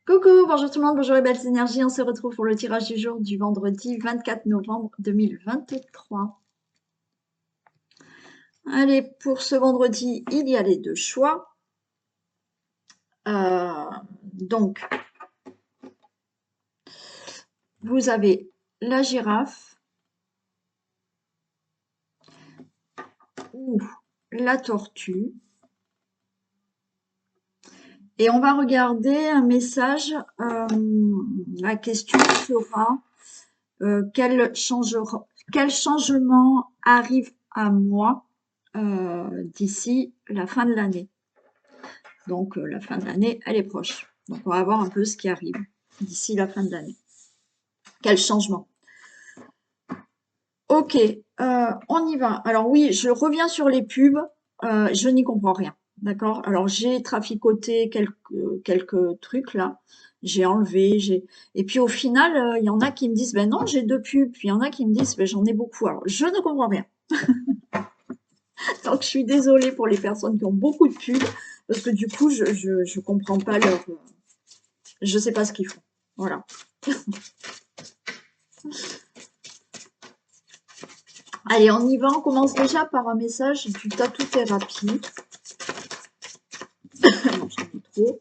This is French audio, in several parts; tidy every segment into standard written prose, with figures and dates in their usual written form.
Coucou, bonjour tout le monde, bonjour les belles énergies. On se retrouve pour le tirage du jour du vendredi 24 novembre 2023. Allez, pour ce vendredi, il y a les deux choix. Donc, vous avez la girafe ou la tortue. Et on va regarder un message. La question sera quel changement arrive à moi d'ici la fin de l'année. Donc la fin de l'année, elle est proche. Donc on va voir un peu ce qui arrive d'ici la fin de l'année. Quel changement? Ok, on y va. Alors oui, je reviens sur les pubs. Je n'y comprends rien. D'accord? Alors j'ai traficoté quelques trucs là. J'ai enlevé, et puis au final, il y en a qui me disent ben non, j'ai deux pubs, puis il y en a qui me disent ben j'en ai beaucoup. Alors je ne comprends rien. Donc je suis désolée pour les personnes qui ont beaucoup de pubs, parce que du coup je comprends pas leur, je sais pas ce qu'ils font. Voilà. Allez, on y va. On commence déjà par un message du tatou thérapie. Non, j'en ai trop.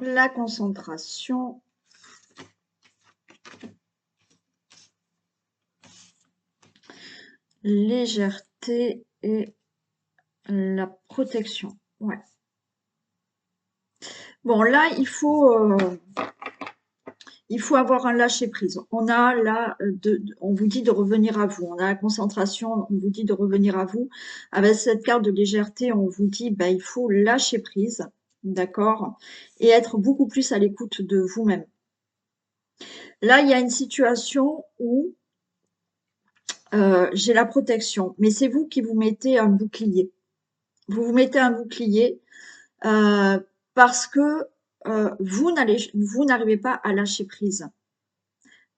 La concentration. Légèreté et la protection. Ouais. Bon, là, il faut avoir un lâcher prise. On a là, on vous dit de revenir à vous. On a la concentration, on vous dit de revenir à vous. Avec cette carte de légèreté, on vous dit, bah, il faut lâcher prise, d'accord, et être beaucoup plus à l'écoute de vous-même. Là, il y a une situation où j'ai la protection, mais c'est vous qui vous mettez un bouclier. Vous vous mettez un bouclier parce que vous n'arrivez pas à lâcher prise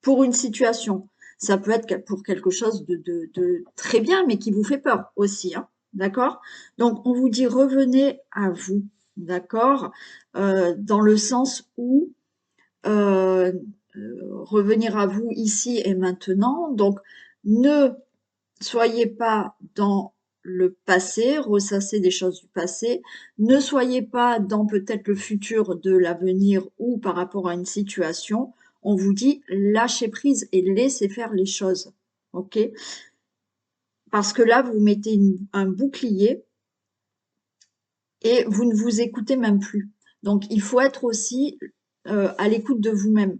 pour une situation. Ça peut être pour quelque chose de très bien, mais qui vous fait peur aussi, hein, d'accord? Donc, on vous dit revenez à vous, d'accord? Dans le sens où euh, revenir à vous ici et maintenant. Donc, ne soyez pas dans le passé, ressasser des choses du passé. Ne soyez pas dans peut-être le futur de l'avenir ou par rapport à une situation. On vous dit lâchez prise et laissez faire les choses. OK? Parce que là, vous mettez un bouclier et vous ne vous écoutez même plus. Donc, il faut être aussi à l'écoute de vous-même.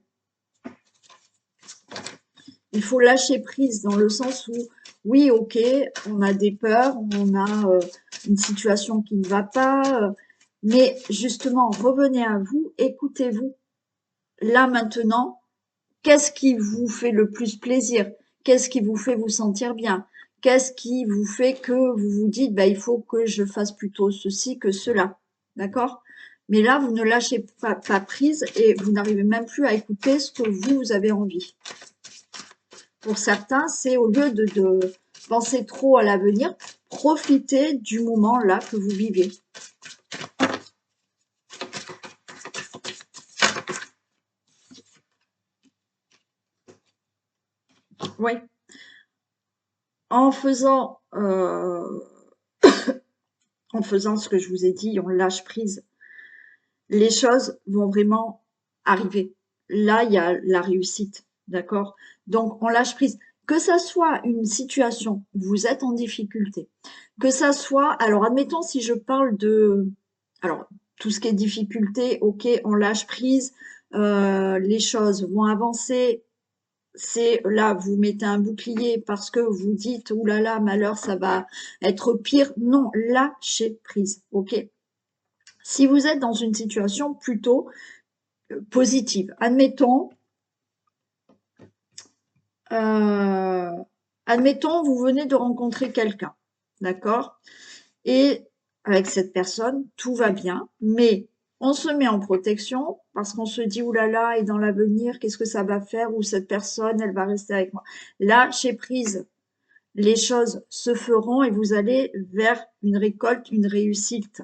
Il faut lâcher prise dans le sens où, oui, ok, on a des peurs, on a une situation qui ne va pas, mais justement, revenez à vous, écoutez-vous. Là, maintenant, qu'est-ce qui vous fait le plus plaisir? Qu'est-ce qui vous fait vous sentir bien? Qu'est-ce qui vous fait que vous vous dites, bah, il faut que je fasse plutôt ceci que cela? D'accord? Mais là, vous ne lâchez pas prise et vous n'arrivez même plus à écouter ce que vous avez envie. Pour certains, c'est au lieu de penser trop à l'avenir, profitez du moment là que vous vivez. Oui. En faisant, en faisant ce que je vous ai dit, on lâche prise, les choses vont vraiment arriver. Là, il y a la réussite, d'accord? Donc, on lâche prise. Que ça soit une situation où vous êtes en difficulté, que ça soit, alors admettons si je parle alors tout ce qui est difficulté, ok, on lâche prise, les choses vont avancer. C'est là, vous mettez un bouclier parce que vous dites, ouh là là, malheur, ça va être pire. Non, lâchez prise, ok? Si vous êtes dans une situation plutôt positive, euh, admettons, vous venez de rencontrer quelqu'un, d'accord? Et avec cette personne, tout va bien, mais On se met en protection parce qu'on se dit, oulala, et dans l'avenir, qu'est-ce que ça va faire? Ou cette personne, elle va rester avec moi. Lâchez prise. Les choses se feront et vous allez vers une récolte, une réussite.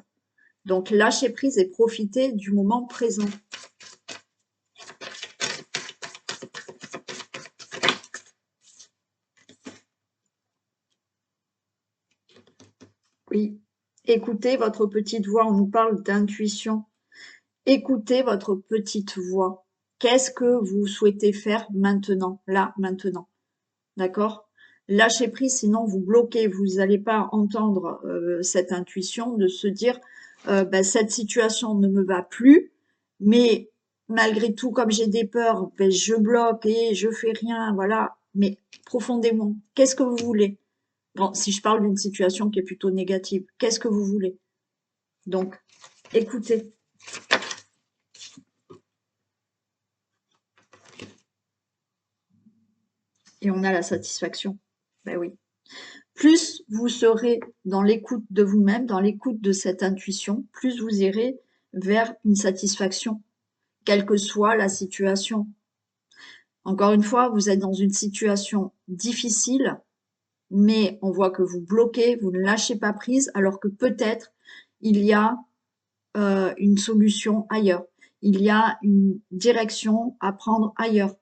Donc, lâchez prise et profitez du moment présent. Oui, écoutez votre petite voix. On nous parle d'intuition. Écoutez votre petite voix. Qu'est-ce que vous souhaitez faire maintenant, là, maintenant? D'accord? Lâchez prise, sinon vous bloquez. Vous n'allez pas entendre cette intuition de se dire ben, cette situation ne me va plus, mais malgré tout, comme j'ai des peurs, ben, je bloque et je fais rien, voilà. Mais profondément, qu'est-ce que vous voulez? Bon, si je parle d'une situation qui est plutôt négative, qu'est-ce que vous voulez? Donc, écoutez. Et on a la satisfaction. Ben oui. Plus vous serez dans l'écoute de vous-même, dans l'écoute de cette intuition, plus vous irez vers une satisfaction, quelle que soit la situation. Encore une fois, vous êtes dans une situation difficile, mais on voit que vous bloquez, vous ne lâchez pas prise, alors que peut-être il y a une solution ailleurs. Il y a une direction à prendre ailleurs.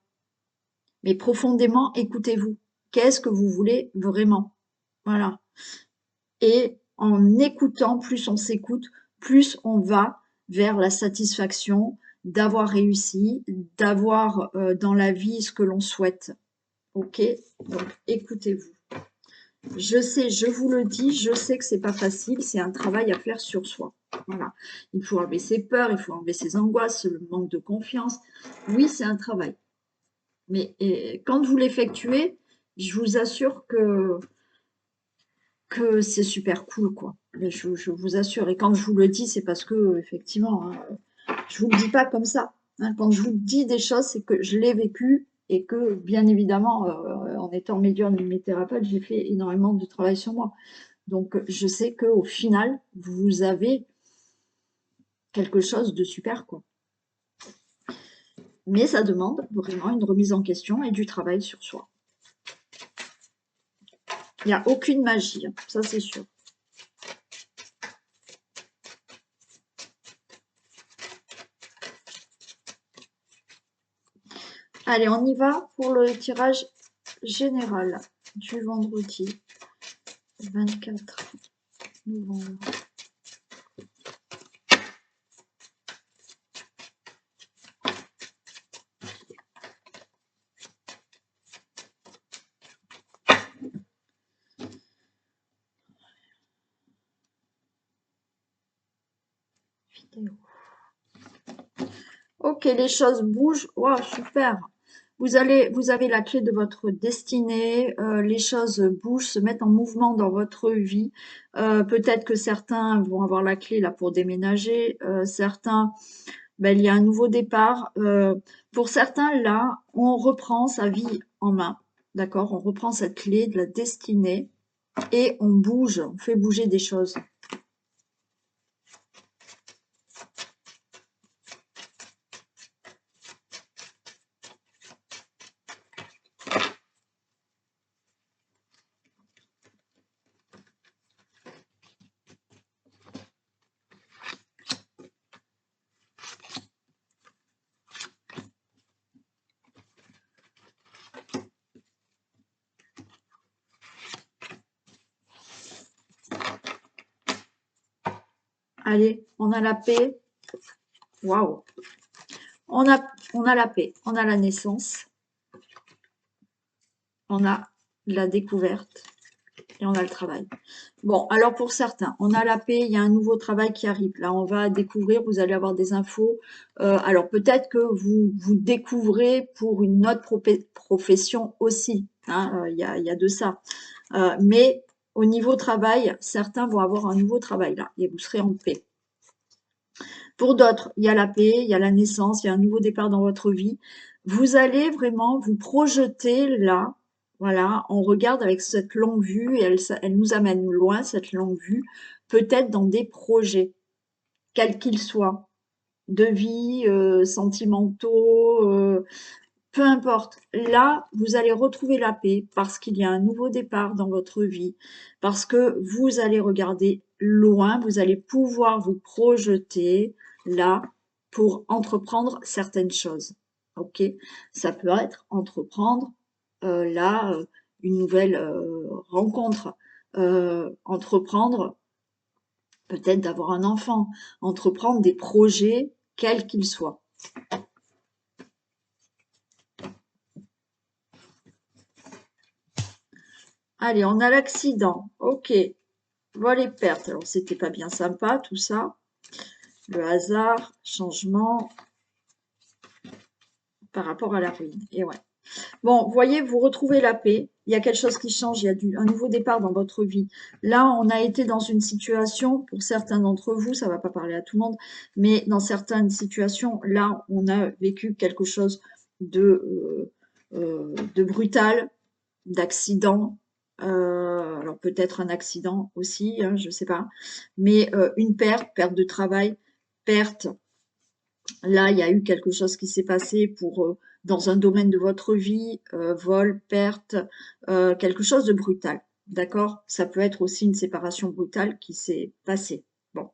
Mais profondément, écoutez-vous. Qu'est-ce que vous voulez vraiment? Voilà. Et en écoutant, plus on s'écoute, plus on va vers la satisfaction d'avoir réussi, d'avoir dans la vie ce que l'on souhaite. Ok? Donc écoutez-vous. Je sais, je vous le dis, je sais que c'est pas facile, c'est un travail à faire sur soi. Voilà. Il faut enlever ses peurs, il faut enlever ses angoisses, le manque de confiance. Oui, c'est un travail. Mais quand vous l'effectuez, je vous assure que c'est super cool, quoi. Je vous assure. Et quand je vous le dis, c'est parce que, effectivement, hein, je vous le dis pas comme ça. Hein. Quand je vous dis des choses, c'est que je l'ai vécu et que, bien évidemment, en étant médium et thérapeute, j'ai fait énormément de travail sur moi. Donc, je sais qu'au final, vous avez quelque chose de super, quoi. Mais ça demande vraiment une remise en question et du travail sur soi. Il n'y a aucune magie, hein, ça c'est sûr. Allez, on y va pour le tirage général du vendredi 24 novembre. Vidéo. Ok, les choses bougent. Wow, super. Vous avez la clé de votre destinée. Les choses bougent, se mettent en mouvement dans votre vie. Peut-être que certains vont avoir la clé là pour déménager. Certains, ben, il y a un nouveau départ. Pour certains, là, on reprend sa vie en main. D'accord? On reprend cette clé de la destinée et on bouge, on fait bouger des choses. Allez, on a la paix. Waouh! On a la paix, on a la naissance, on a la découverte et on a le travail. Bon, alors pour certains, on a la paix, il y a un nouveau travail qui arrive. Là, on va découvrir, vous allez avoir des infos. Alors peut-être que vous découvrez pour une autre profession aussi. Hein, il y a de ça. Mais au niveau travail, certains vont avoir un nouveau travail là et vous serez en paix. Pour d'autres, il y a la paix, il y a la naissance, il y a un nouveau départ dans votre vie. Vous allez vraiment vous projeter là, voilà, on regarde avec cette longue vue et elle nous amène loin, cette longue vue, peut-être dans des projets, quels qu'ils soient. de vie, sentimentaux, peu importe. Là, vous allez retrouver la paix parce qu'il y a un nouveau départ dans votre vie, parce que vous allez regarder loin, vous allez pouvoir vous projeter là pour entreprendre certaines choses. Ok? Ça peut être entreprendre là une nouvelle rencontre, entreprendre peut-être d'avoir un enfant, entreprendre des projets quels qu'ils soient. Allez, on a l'accident. Ok. Vol et perte. Alors, c'était pas bien sympa, tout ça. Le hasard, changement par rapport à la ruine. Et ouais. Bon, vous voyez, vous retrouvez la paix. Il y a quelque chose qui change. Il y a un nouveau départ dans votre vie. Là, on a été dans une situation, pour certains d'entre vous, ça va pas parler à tout le monde, mais dans certaines situations, là, on a vécu quelque chose de brutal, d'accident. Alors peut-être un accident aussi, hein, je sais pas. Mais une perte de travail, perte. Là, il y a eu quelque chose qui s'est passé dans un domaine de votre vie, vol, perte, quelque chose de brutal. D'accord? Ça peut être aussi une séparation brutale qui s'est passée. Bon.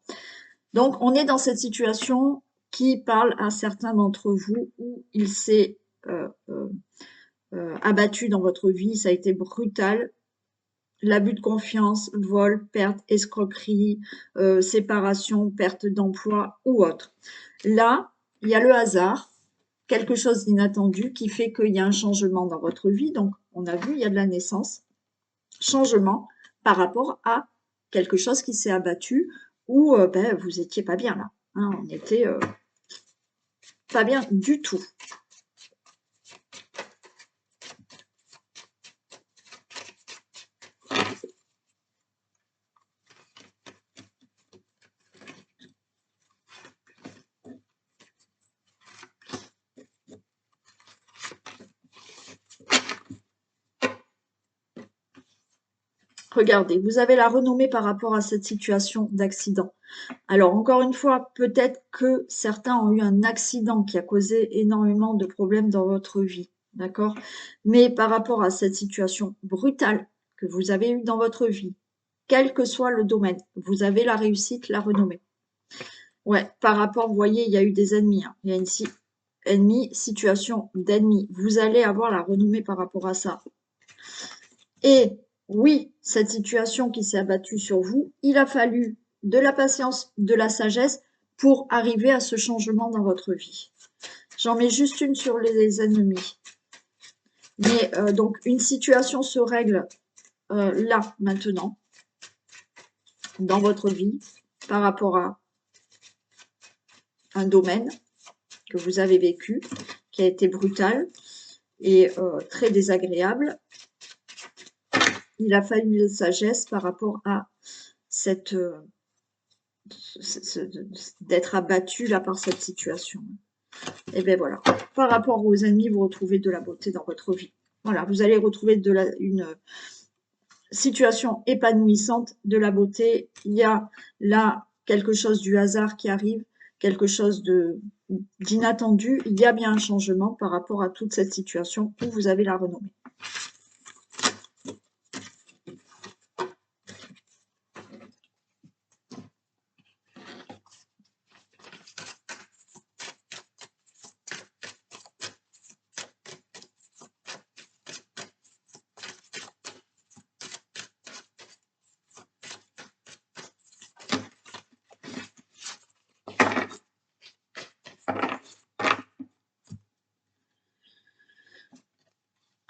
Donc, on est dans cette situation qui parle à certains d'entre vous où il s'est euh, euh, abattu dans votre vie, ça a été brutal, l'abus de confiance, vol, perte, escroquerie, séparation, perte d'emploi ou autre. Là, il y a le hasard, quelque chose d'inattendu qui fait qu'il y a un changement dans votre vie. Donc, on a vu, il y a de la naissance, changement par rapport à quelque chose qui s'est abattu ou ben, vous étiez pas bien là. Hein, on était pas bien du tout. Regardez, vous avez la renommée par rapport à cette situation d'accident. Alors, encore une fois, peut-être que certains ont eu un accident qui a causé énormément de problèmes dans votre vie, d'accord? Mais par rapport à cette situation brutale que vous avez eue dans votre vie, quel que soit le domaine, vous avez la réussite, la renommée. Ouais, par rapport, vous voyez, il y a eu des ennemis, hein. Il y a une situation d'ennemi. Vous allez avoir la renommée par rapport à ça. Et oui, cette situation qui s'est abattue sur vous, il a fallu de la patience, de la sagesse pour arriver à ce changement dans votre vie. J'en mets juste une sur les ennemis. Mais donc, une situation se règle là, maintenant, dans votre vie, par rapport à un domaine que vous avez vécu, qui a été brutal et très désagréable. Il a fallu de la sagesse par rapport à cette d'être abattu là par cette situation. Et bien voilà, par rapport aux ennemis, vous retrouvez de la beauté dans votre vie. Voilà, vous allez retrouver une situation épanouissante, de la beauté. Il y a là quelque chose du hasard qui arrive, quelque chose d'inattendu. Il y a bien un changement par rapport à toute cette situation où vous avez la renommée.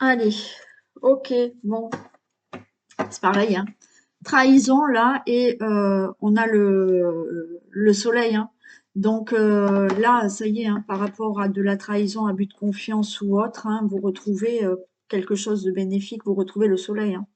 Allez, ok, bon, c'est pareil, hein. Trahison là et on a le soleil, hein. Donc là, ça y est, hein, par rapport à de la trahison, abus de confiance ou autre, hein, vous retrouvez quelque chose de bénéfique, vous retrouvez le soleil, hein.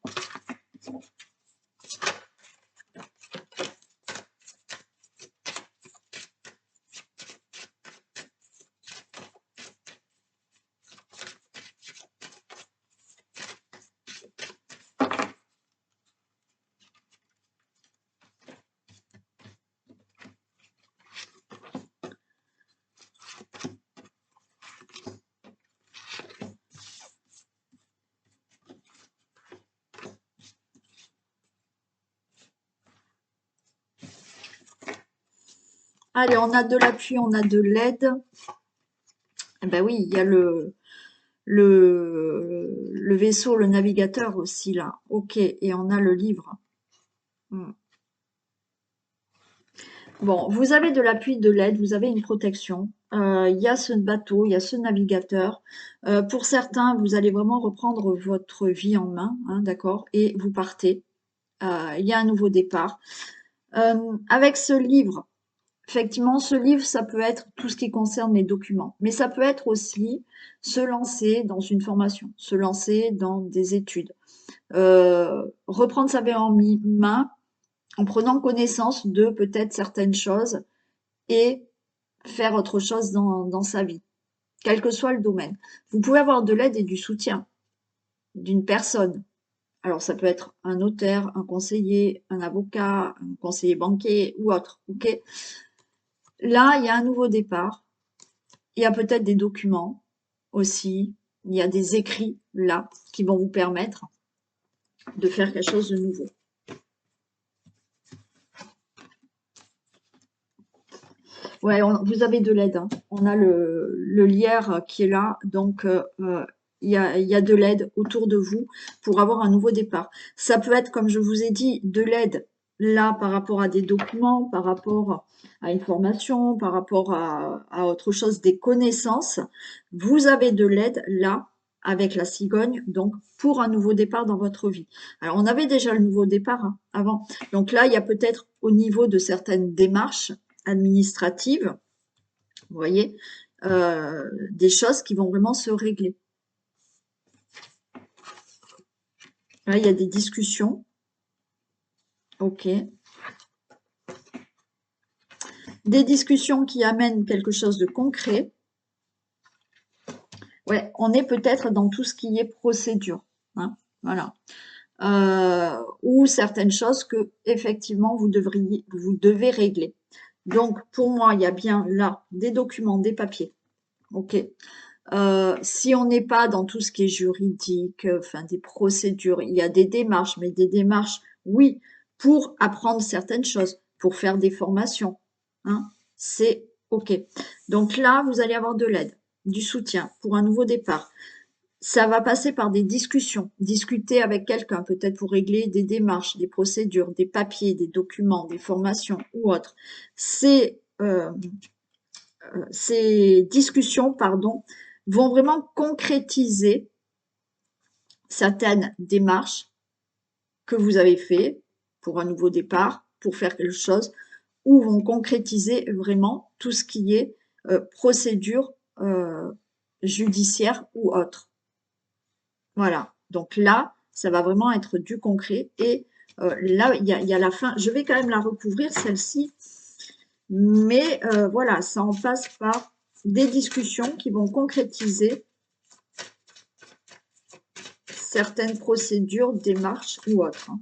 Allez, on a de l'appui, on a de l'aide. Eh ben oui, il y a le vaisseau, le navigateur aussi là. Ok, et on a le livre. Hmm. Bon, vous avez de l'appui, de l'aide, vous avez une protection. Il y a ce bateau, il y a ce navigateur. Pour certains, vous allez vraiment reprendre votre vie en main, hein, d'accord, et vous partez. Il y a un nouveau départ. Avec ce livre, effectivement, ce livre, ça peut être tout ce qui concerne les documents, mais ça peut être aussi se lancer dans une formation, se lancer dans des études, reprendre sa vie en main en prenant connaissance de peut-être certaines choses et faire autre chose dans sa vie, quel que soit le domaine. Vous pouvez avoir de l'aide et du soutien d'une personne. Alors, ça peut être un notaire, un conseiller, un avocat, un conseiller banquier ou autre. Ok. Là, il y a un nouveau départ. Il y a peut-être des documents aussi. Il y a des écrits là qui vont vous permettre de faire quelque chose de nouveau. Ouais, vous avez de l'aide, hein. On a le lierre qui est là, donc il y a de l'aide autour de vous pour avoir un nouveau départ. Ça peut être, comme je vous ai dit, de l'aide là par rapport à des documents, par rapport à une formation, par rapport à autre chose, des connaissances. Vous avez de l'aide là avec la cigogne, donc pour un nouveau départ dans votre vie. Alors, on avait déjà le nouveau départ hein, avant. Donc là, il y a peut-être au niveau de certaines démarches administratives, vous voyez, des choses qui vont vraiment se régler. Là, il y a des discussions. Ok. Des discussions qui amènent quelque chose de concret. Ouais, on est peut-être dans tout ce qui est procédure. Hein, voilà. Ou certaines choses que effectivement vous devez régler. Donc pour moi, il y a bien là des documents, des papiers. Ok. Si on n'est pas dans tout ce qui est juridique, enfin des procédures, il y a des démarches, mais des démarches, oui, pour apprendre certaines choses, pour faire des formations, hein, c'est OK. Donc là, vous allez avoir de l'aide, du soutien pour un nouveau départ. Ça va passer par des discussions, discuter avec quelqu'un, peut-être pour régler des démarches, des procédures, des papiers, des documents, des formations ou autres. Ces discussions, pardon, vont vraiment concrétiser certaines démarches que vous avez fait pour un nouveau départ, pour faire quelque chose, ou vont concrétiser vraiment tout ce qui est procédure judiciaire ou autre. Voilà. Donc là, ça va vraiment être du concret. Et là, il y a la fin. Je vais quand même la recouvrir, celle-ci. Mais voilà, ça en passe par des discussions qui vont concrétiser certaines procédures, démarches ou autres. Hein.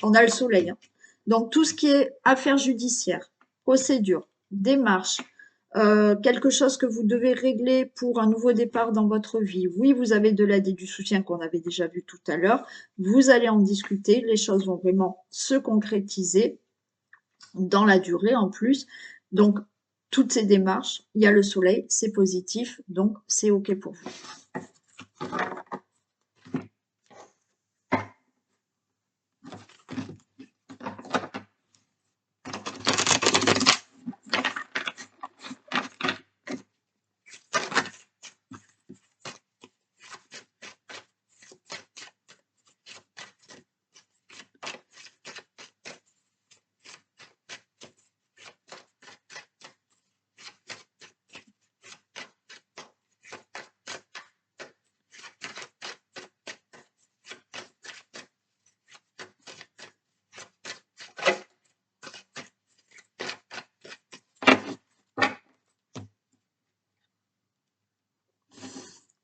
On a le soleil. Hein. Donc, tout ce qui est affaires judiciaires, procédures, démarches, quelque chose que vous devez régler pour un nouveau départ dans votre vie. Oui, vous avez de l'aide et du soutien qu'on avait déjà vu tout à l'heure. Vous allez en discuter. Les choses vont vraiment se concrétiser dans la durée en plus. Donc, toutes ces démarches, il y a le soleil, c'est positif, donc c'est OK pour vous.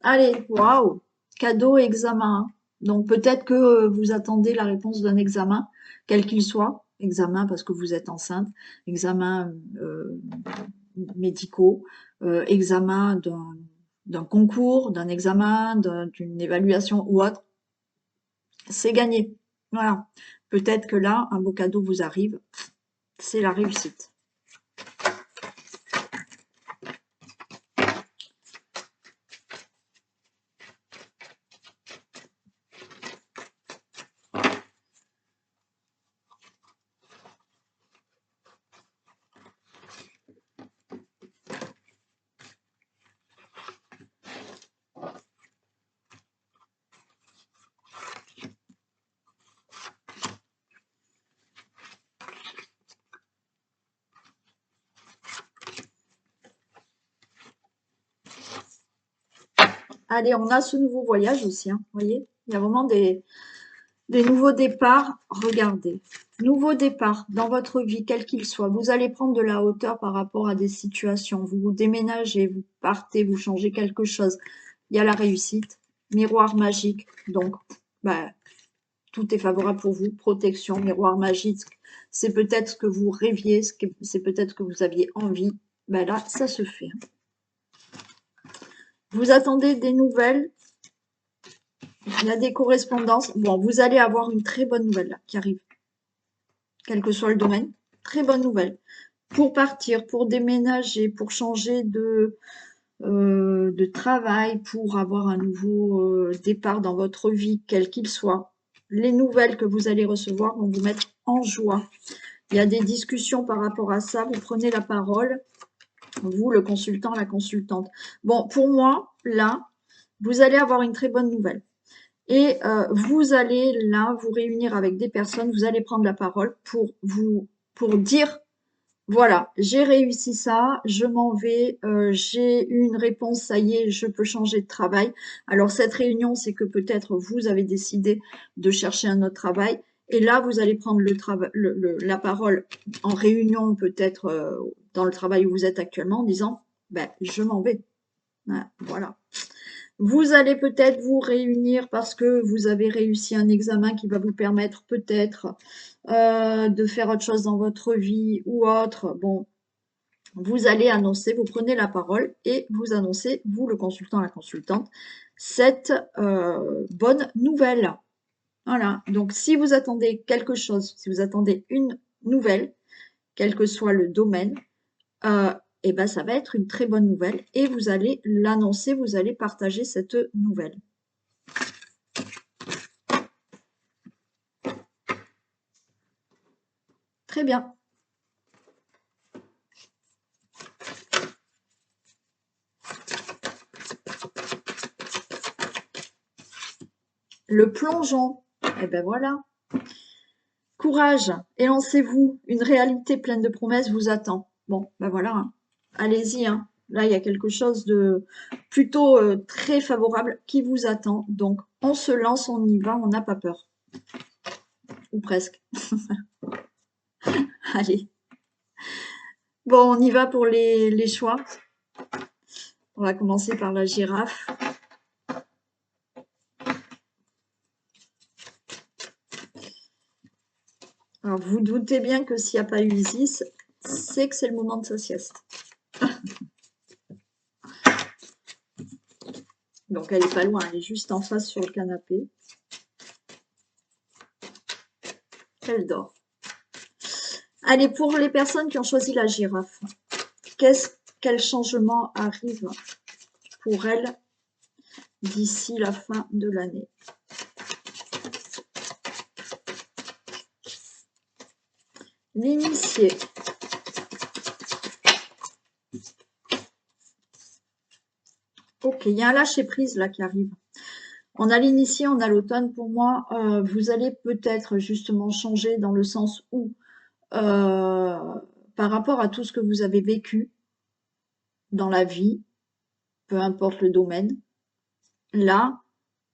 Allez, waouh, cadeau, examen. Donc peut-être que vous attendez la réponse d'un examen, quel qu'il soit. Examen parce que vous êtes enceinte, examen médicaux, examen d'un concours, d'un examen, d'une évaluation ou autre. C'est gagné. Voilà. Peut-être que là, un beau cadeau vous arrive. C'est la réussite. Allez, on a ce nouveau voyage aussi, hein, vous voyez, il y a vraiment des nouveaux départs. Regardez, nouveau départ dans votre vie, quel qu'il soit. Vous allez prendre de la hauteur par rapport à des situations. Vous déménagez, vous partez, vous changez quelque chose. Il y a la réussite, miroir magique. Donc, bah, tout est favorable pour vous. Protection, miroir magique. C'est peut-être ce que vous rêviez, c'est peut-être ce que vous aviez envie. Ben là, ça se fait. Vous attendez des nouvelles. Il y a des correspondances. Bon, vous allez avoir une très bonne nouvelle là, qui arrive. Quel que soit le domaine. Très bonne nouvelle. Pour partir, pour déménager, pour changer de travail, pour avoir un nouveau départ dans votre vie, quel qu'il soit. Les nouvelles que vous allez recevoir vont vous mettre en joie. Il y a des discussions par rapport à ça. Vous prenez la parole. Vous, le consultant, la consultante. Bon, pour moi, là, vous allez avoir une très bonne nouvelle. Et vous allez là vous réunir avec des personnes, vous allez prendre la parole pour dire, voilà, j'ai réussi ça, je m'en vais, j'ai eu une réponse, ça y est, je peux changer de travail. Alors cette réunion, c'est que peut-être vous avez décidé de chercher un autre travail. Et là, vous allez prendre la parole en réunion, peut-être dans le travail où vous êtes actuellement, en disant, ben, je m'en vais. Voilà. Vous allez peut-être vous réunir parce que vous avez réussi un examen qui va vous permettre peut-être de faire autre chose dans votre vie ou autre. Bon, vous allez annoncer, vous prenez la parole et vous annoncez, vous le consultant, la consultante, cette bonne nouvelle. Voilà, donc si vous attendez quelque chose, si vous attendez une nouvelle, quel que soit le domaine, et ben ça va être une très bonne nouvelle et vous allez l'annoncer, vous allez partager cette nouvelle. Très bien. Le plongeon, et ben voilà. Courage, élancez-vous, une réalité pleine de promesses vous attend. Bon, ben voilà, hein. Allez-y, hein. Là, il y a quelque chose de plutôt très favorable qui vous attend. Donc, on se lance, on y va, on n'a pas peur. Ou presque. Allez. Bon, on y va pour les choix. On va commencer par la girafe. Alors, vous doutez bien que s'il n'y a pas eu Isis, c'est que c'est le moment de sa sieste. Donc, elle n'est pas loin, elle est juste en face sur le canapé. Elle dort. Allez, pour les personnes qui ont choisi la girafe, quel changement arrive pour elles d'ici la fin de l'année? L'initié. Ok, il y a un lâcher-prise là qui arrive. On a l'initié, on a l'automne. Pour moi, vous allez peut-être justement changer dans le sens où, par rapport à tout ce que vous avez vécu dans la vie, peu importe le domaine, là,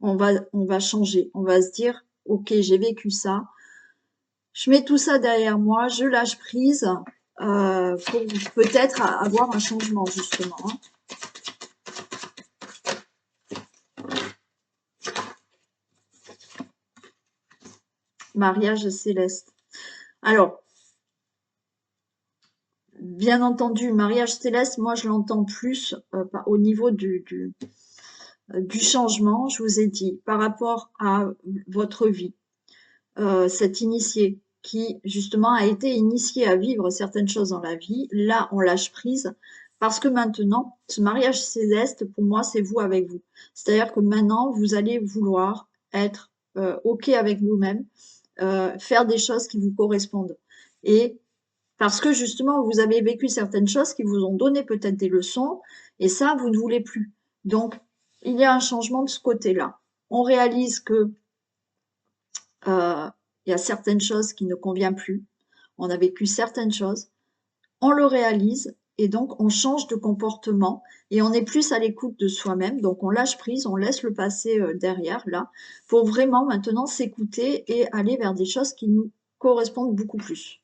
on va changer. On va se dire, ok, j'ai vécu ça. Je mets tout ça derrière moi, je lâche prise pour peut-être avoir un changement justement. Hein. Mariage céleste. Alors, bien entendu, mariage céleste, moi je l'entends plus au niveau du changement. Je vous ai dit, par rapport à votre vie, cet initié qui justement a été initié à vivre certaines choses dans la vie, là on lâche prise parce que maintenant, ce mariage céleste, pour moi, c'est vous avec vous. C'est-à-dire que maintenant, vous allez vouloir être OK avec vous-même, faire des choses qui vous correspondent. Et parce que justement, vous avez vécu certaines choses qui vous ont donné peut-être des leçons, et ça, vous ne voulez plus. Donc, il y a un changement de ce côté-là. On réalise que il y a certaines choses qui ne conviennent plus. On a vécu certaines choses, on le réalise et donc on change de comportement et on est plus à l'écoute de soi-même. Donc on lâche prise, on laisse le passé derrière là pour vraiment maintenant s'écouter et aller vers des choses qui nous correspondent beaucoup plus,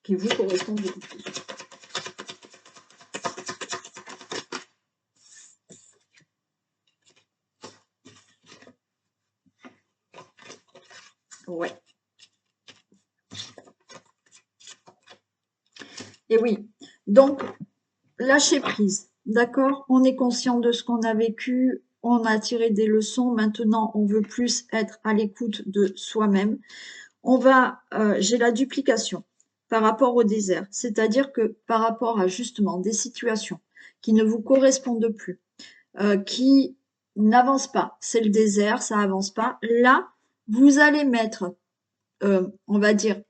qui vous correspondent beaucoup plus. Ouais. Et oui. Donc lâcher prise, d'accord? On est conscient de ce qu'on a vécu, on a tiré des leçons, maintenant on veut plus être à l'écoute de soi-même. J'ai la duplication par rapport au désert, c'est-à-dire que par rapport à justement des situations qui ne vous correspondent plus, qui n'avancent pas, c'est le désert, ça avance pas. Là, vous allez mettre, on va dire,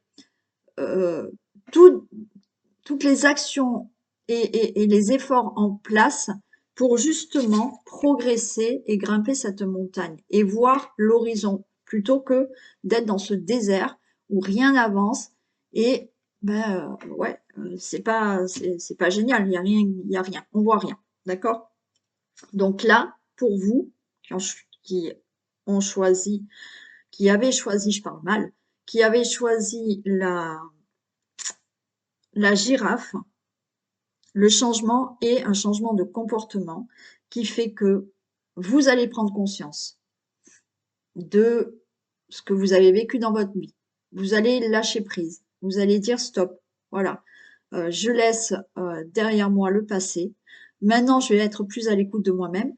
euh, tout, toutes les actions et les efforts en place pour justement progresser et grimper cette montagne et voir l'horizon plutôt que d'être dans ce désert où rien n'avance et ouais, c'est pas génial, il y a rien, on voit rien, d'accord? Donc là, pour vous qui ont choisi, qui avez choisi, je parle mal, qui avez choisi la girafe, le changement est un changement de comportement qui fait que vous allez prendre conscience de ce que vous avez vécu dans votre vie. Vous allez lâcher prise. Vous allez dire stop. Voilà. Je laisse derrière moi le passé. Maintenant, je vais être plus à l'écoute de moi-même.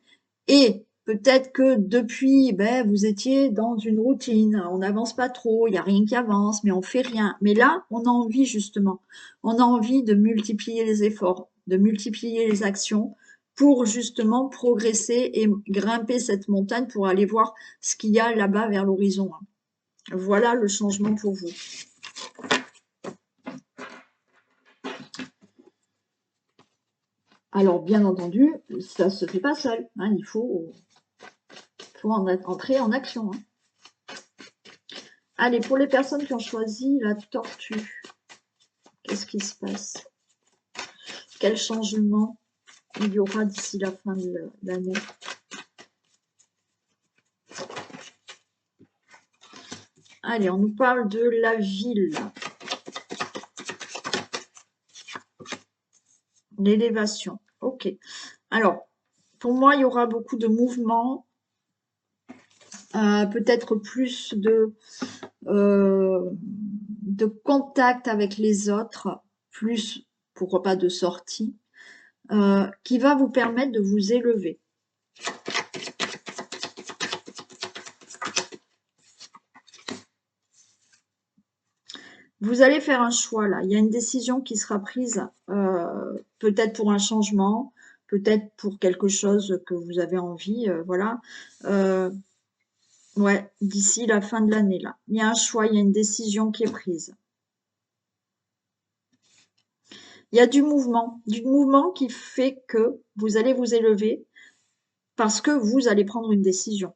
Et peut-être que depuis, ben, vous étiez dans une routine. On n'avance pas trop. Il n'y a rien qui avance, mais on fait rien. Mais là, on a envie justement. On a envie de multiplier les efforts, de multiplier les actions pour justement progresser et grimper cette montagne pour aller voir ce qu'il y a là-bas vers l'horizon. Voilà le changement pour vous. Alors, bien entendu, ça ne se fait pas seul. Hein, il faut entrer en action. Hein. Allez, pour les personnes qui ont choisi la tortue, qu'est-ce qui se passe? Quel changement il y aura d'ici la fin de l'année? Allez, on nous parle de la ville. L'élévation. Ok. Alors, pour moi, il y aura beaucoup de mouvements, peut-être plus de contact avec les autres, plus, pourquoi pas, de sortie, qui va vous permettre de vous élever. Vous allez faire un choix là. Il y a une décision qui sera prise, peut-être pour un changement, peut-être pour quelque chose que vous avez envie, voilà. Ouais, d'ici la fin de l'année là. Il y a un choix, il y a une décision qui est prise. Il y a du mouvement qui fait que vous allez vous élever parce que vous allez prendre une décision.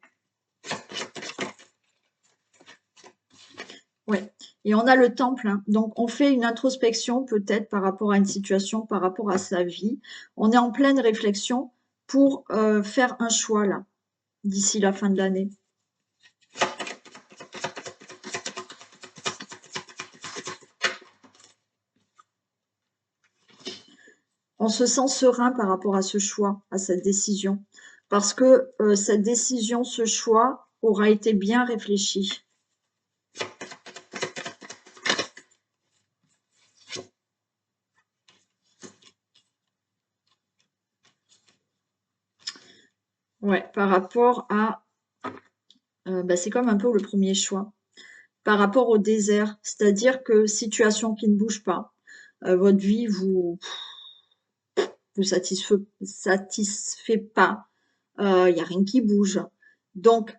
Ouais. Et on a le temple, hein. Donc on fait une introspection peut-être par rapport à une situation, par rapport à sa vie. On est en pleine réflexion pour faire un choix là, d'ici la fin de l'année. On se sent serein par rapport à ce choix, à cette décision, parce que cette décision, ce choix aura été bien réfléchi. Ouais, par rapport à... c'est comme un peu le premier choix. par rapport au désert. C'est-à-dire que situation qui ne bouge pas, votre vie vous satisfait pas, il y a rien qui bouge. Donc,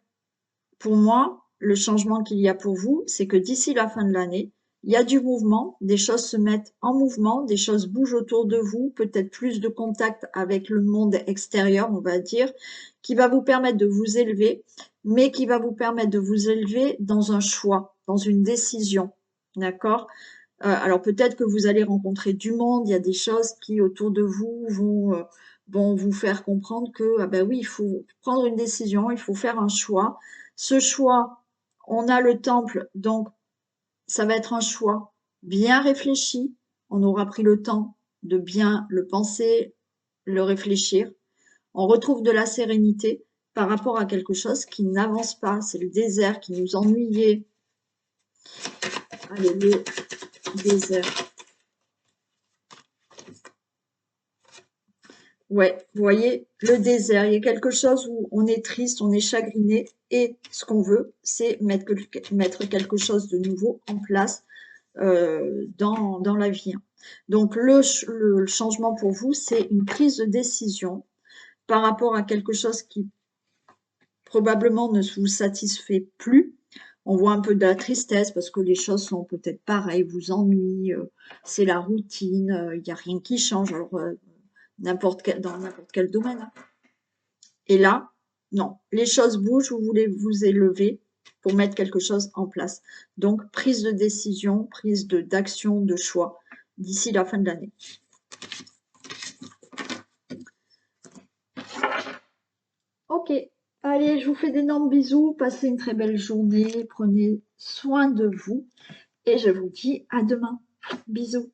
pour moi, le changement qu'il y a pour vous, c'est que d'ici la fin de l'année, il y a du mouvement, des choses se mettent en mouvement, des choses bougent autour de vous, peut-être plus de contact avec le monde extérieur, on va dire, qui va vous permettre de vous élever, mais qui va vous permettre de vous élever dans un choix, dans une décision. D'accord? Alors peut-être que vous allez rencontrer du monde, il y a des choses qui autour de vous vont vous faire comprendre que, ah ben oui, il faut prendre une décision, il faut faire un choix. Ce choix, on a le temple, donc ça va être un choix bien réfléchi. On aura pris le temps de bien le penser, le réfléchir. On retrouve de la sérénité par rapport à quelque chose qui n'avance pas. C'est le désert qui nous ennuyait. Allez, le désert. Ouais, vous voyez, le désert, il y a quelque chose où on est triste, on est chagriné, et ce qu'on veut, c'est mettre quelque chose de nouveau en place dans la vie. Donc le changement pour vous, c'est une prise de décision par rapport à quelque chose qui probablement ne vous satisfait plus. On voit un peu de la tristesse parce que les choses sont peut-être pareilles, vous ennuient, c'est la routine, il n'y a rien qui change. Alors, dans n'importe quel domaine, hein. Et là, non, les choses bougent, vous voulez vous élever pour mettre quelque chose en place. Donc, prise de décision, d'action, de choix d'ici la fin de l'année. Ok, allez, je vous fais d'énormes bisous, passez une très belle journée, prenez soin de vous et je vous dis à demain. Bisous.